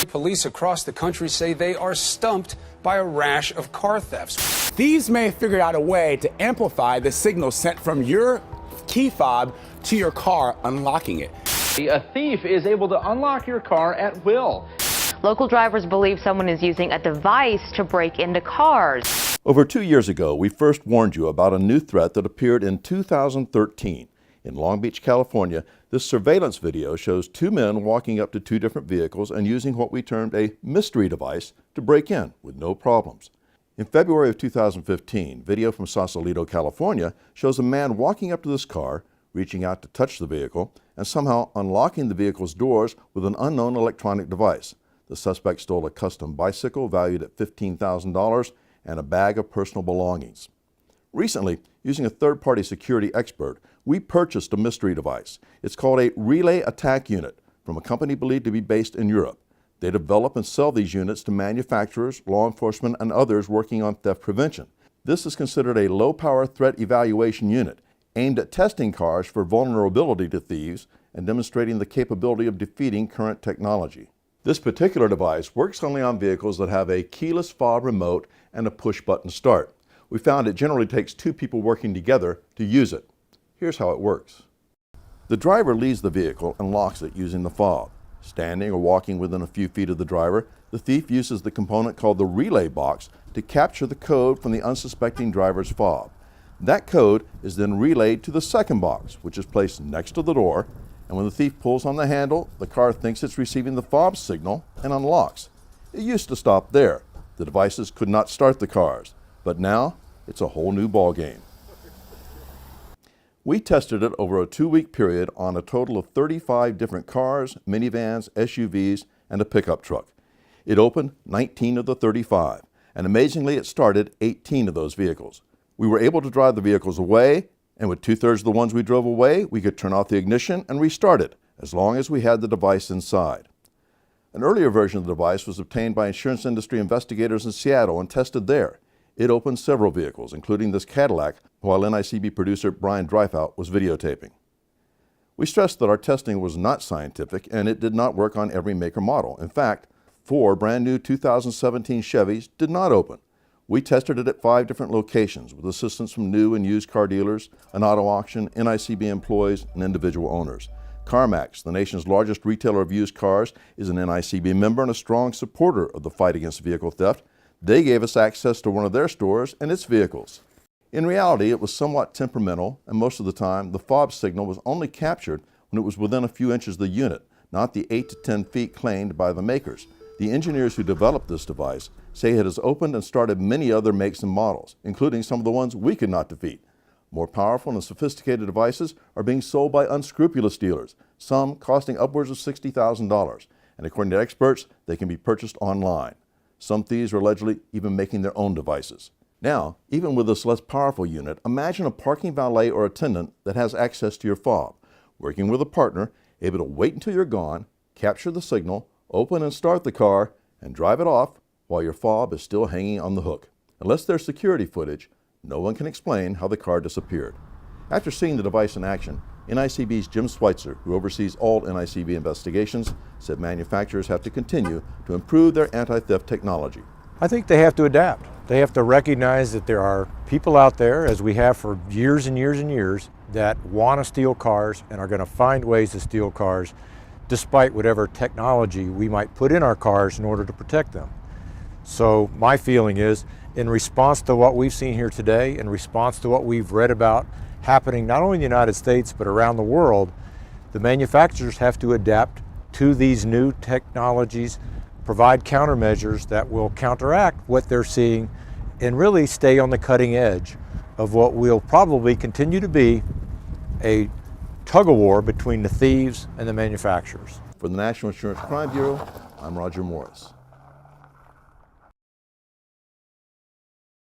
Police across the country say they are stumped by a rash of car thefts. Thieves may have figured out a way to amplify the signal sent from your key fob to your car, unlocking it. A thief is able to unlock your car at will. Local drivers believe someone is using a device to break into cars. Over 2 years ago, we first warned you about a new threat that appeared in 2013. In Long Beach, California, this surveillance video shows two men walking up to two different vehicles and using what we termed a mystery device to break in with no problems. In February of 2015, video from Sausalito, California shows a man walking up to this car, reaching out to touch the vehicle, and somehow unlocking the vehicle's doors with an unknown electronic device. The suspect stole a custom bicycle valued at $15,000 and a bag of personal belongings. Recently, using a third-party security expert, we purchased a mystery device. It's called a relay attack unit from a company believed to be based in Europe. They develop and sell these units to manufacturers, law enforcement, and others working on theft prevention. This is considered a low-power threat evaluation unit aimed at testing cars for vulnerability to thieves and demonstrating the capability of defeating current technology. This particular device works only on vehicles that have a keyless fob remote and a push-button start. We found it generally takes two people working together to use it. Here's how it works. The driver leaves the vehicle and locks it using the fob. Standing or walking within a few feet of the driver, the thief uses the component called the relay box to capture the code from the unsuspecting driver's fob. That code is then relayed to the second box, which is placed next to the door, and when the thief pulls on the handle, the car thinks it's receiving the fob signal and unlocks. It used to stop there. The devices could not start the cars, but now it's a whole new ballgame. We tested it over a 2-week period on a total of 35 different cars, minivans, SUVs, and a pickup truck. It opened 19 of the 35, and amazingly it started 18 of those vehicles. We were able to drive the vehicles away, and with 2/3 of the ones we drove away, we could turn off the ignition and restart it, as long as we had the device inside. An earlier version of the device was obtained by insurance industry investigators in Seattle and tested there. It opened several vehicles, including this Cadillac, while NICB producer Brian Dreifelt was videotaping. We stressed that our testing was not scientific and it did not work on every make or model. In fact, 4 brand new 2017 Chevys did not open. We tested it at 5 different locations with assistance from new and used car dealers, an auto auction, NICB employees, and individual owners. CarMax, the nation's largest retailer of used cars, is an NICB member and a strong supporter of the fight against vehicle theft. They gave us access to one of their stores and its vehicles. In reality, it was somewhat temperamental, and most of the time, the fob signal was only captured when it was within a few inches of the unit, not the 8 to 10 feet claimed by the makers. The engineers who developed this device say it has opened and started many other makes and models, including some of the ones we could not defeat. More powerful and sophisticated devices are being sold by unscrupulous dealers, some costing upwards of $60,000, and according to experts, they can be purchased online. Some thieves are allegedly even making their own devices. Now, even with this less powerful unit, imagine a parking valet or attendant that has access to your fob, working with a partner, able to wait until you're gone, capture the signal, open and start the car, and drive it off while your fob is still hanging on the hook. Unless there's security footage, no one can explain how the car disappeared. After seeing the device in action, NICB's Jim Schweitzer, who oversees all NICB investigations, said manufacturers have to continue to improve their anti-theft technology. I think they have to adapt. They have to recognize that there are people out there, as we have for years and years and years, that want to steal cars and are going to find ways to steal cars despite whatever technology we might put in our cars in order to protect them. So my feeling is, in response to what we've seen here today, in response to what we've read about happening not only in the United States but around the world, the manufacturers have to adapt to these new technologies, provide countermeasures that will counteract what they're seeing, and really stay on the cutting edge of what will probably continue to be a tug-of-war between the thieves and the manufacturers. For the National Insurance Crime Bureau, I'm Roger Morris.